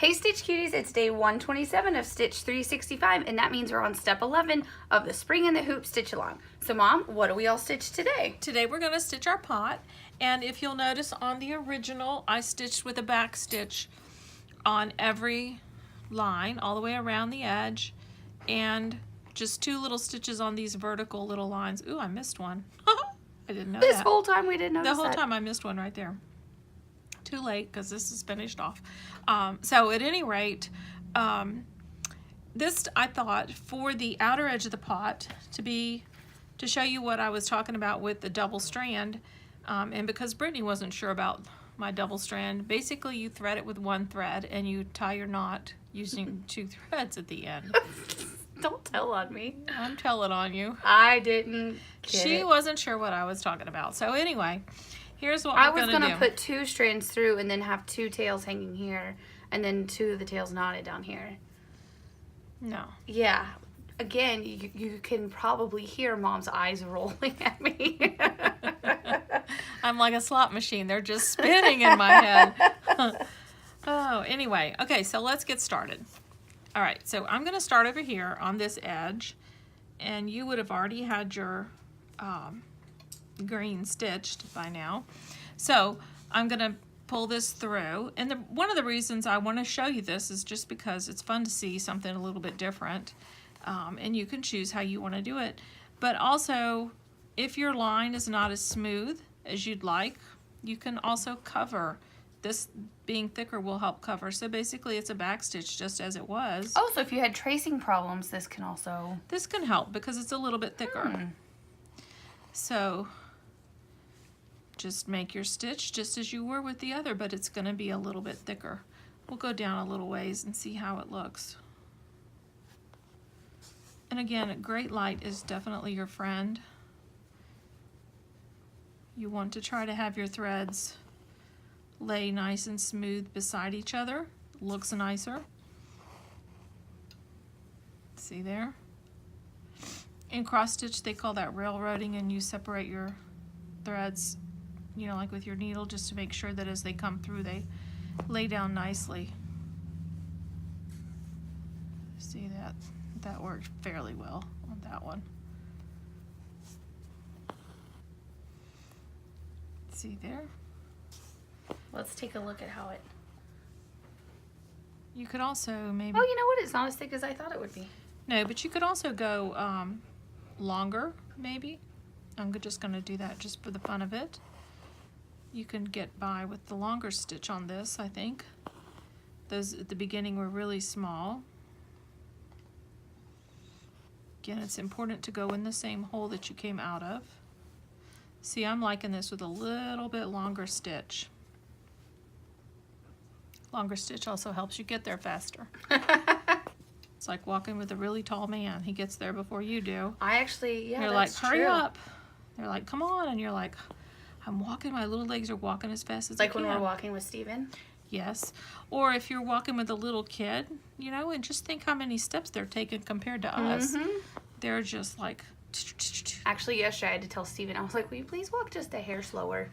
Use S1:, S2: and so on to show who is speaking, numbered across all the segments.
S1: Hey Stitch Cuties, it's day 127 of Stitch365, and that means we're on step 11 of the Spring in the Hoop Stitch Along. So Mom, what do we all stitch today?
S2: Today we're going to stitch our pot, and if you'll notice on the original, I stitched with a back stitch on every line all the way around the edge, and just 2 little stitches on these vertical little lines. Ooh, I missed one. I didn't know
S1: This
S2: that.
S1: whole time we didn't notice
S2: The whole
S1: that.
S2: time I missed one right there. Too late because this is finished off. So at any rate, this I thought for the outer edge of the pot to show you what I was talking about with the double strand, and because Brittany wasn't sure about my double strand, basically you thread it with 1 thread and you tie your knot using 2 threads at the end.
S1: Don't tell on me.
S2: I'm telling on you.
S1: I didn't get
S2: She
S1: it.
S2: wasn't sure what I was talking about. So anyway, here's what
S1: I
S2: we're
S1: was
S2: going to
S1: gonna put 2 strands through and then have 2 tails hanging here, and then 2 of the tails knotted down here.
S2: No.
S1: Yeah. Again, you can probably hear Mom's eyes rolling at me.
S2: I'm like a slot machine. They're just spinning in my head. Oh, anyway. Okay, so let's get started. All right, so I'm going to start over here on this edge, and you would have already had your green stitched by now. So I'm going to pull this through, and one of the reasons I want to show you this is just because it's fun to see something a little bit different, and you can choose how you want to do it. But also, if your line is not as smooth as you'd like, you can also cover. This being thicker will help cover. So basically it's a back stitch just as it was.
S1: Oh, so if you had tracing problems, this can also...
S2: This can help because it's a little bit thicker. So just make your stitch just as you were with the other, but it's going to be a little bit thicker. We'll go down a little ways and see how it looks. And again, a great light is definitely your friend. You want to try to have your threads lay nice and smooth beside each other. Looks nicer. See there? In cross stitch they call that railroading, and you separate your threads, you know, like with your needle, just to make sure that as they come through they lay down nicely. See that? That worked fairly well on that one. See there?
S1: Let's take a look at how it...
S2: You could also maybe...
S1: Oh, you know what? It's not as thick as I thought it would be.
S2: No, but you could also go longer, maybe. I'm just going to do that just for the fun of it. You can get by with the longer stitch on this, I think. Those at the beginning were really small. Again, it's important to go in the same hole that you came out of. See, I'm liking this with a little bit longer stitch. Longer stitch also helps you get there faster. It's like walking with a really tall man. He gets there before you do.
S1: I actually, yeah,
S2: You're
S1: that's
S2: like, hurry
S1: true.
S2: up. They're like, come on. And you're like, I'm walking. My little legs are walking as fast as
S1: Like
S2: I
S1: when
S2: can.
S1: we're walking with Steven.
S2: Yes. Or if you're walking with a little kid, you know, and just think how many steps they're taking compared to us. They're just like...
S1: Actually, yesterday I had to tell Steven, I was like, will you please walk just a hair slower?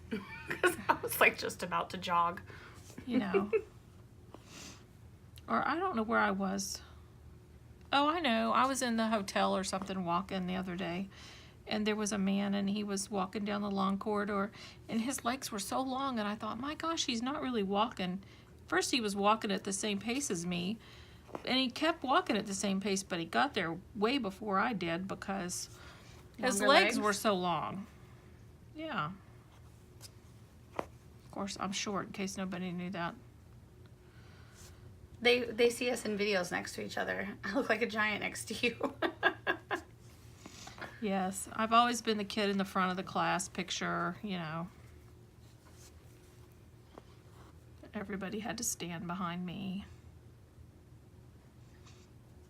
S1: Because I was like just about to jog.
S2: You know. Or I don't know where I was. Oh, I know. I was in the hotel or something walking the other day, and there was a man, and he was walking down the long corridor, and his legs were so long, and I thought, my gosh, he's not really walking. First he was walking at the same pace as me, and he kept walking at the same pace, but he got there way before I did because his legs were so long. Yeah. Of course, I'm short, in case nobody knew that.
S1: They see us in videos next to each other. I look like a giant next to you.
S2: Yes, I've always been the kid in the front of the class picture, you know. Everybody had to stand behind me.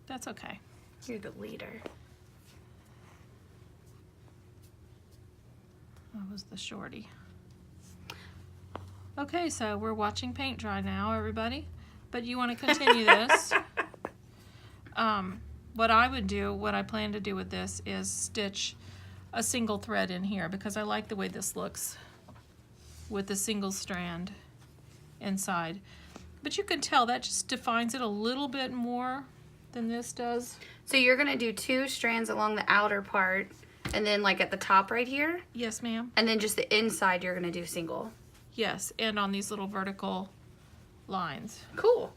S2: That's okay.
S1: You're the leader.
S2: I was the shorty. Okay, so we're watching paint dry now, everybody. But you want to continue this. What I would do, what I plan to do with this is stitch a single thread in here because I like the way this looks with a single strand inside. But you can tell that just defines it a little bit more than this does.
S1: So you're gonna do 2 strands along the outer part, and then like at the top right here,
S2: Yes, ma'am.
S1: and then just the inside you're gonna do single.
S2: Yes, and on these little vertical lines.
S1: Cool.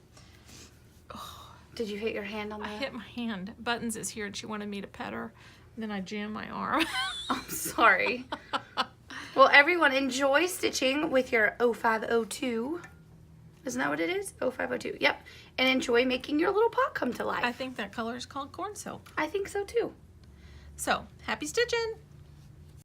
S1: Did you hit your hand on
S2: I
S1: that?
S2: hit my hand. Buttons is here and she wanted me to pet her. And then I jammed my arm.
S1: I'm sorry. Well, everyone, enjoy stitching with your 0502. Isn't that what it is? 0502. Yep. And enjoy making your little pot come to life.
S2: I think that color is called corn silk.
S1: I think so too.
S2: So, happy stitching!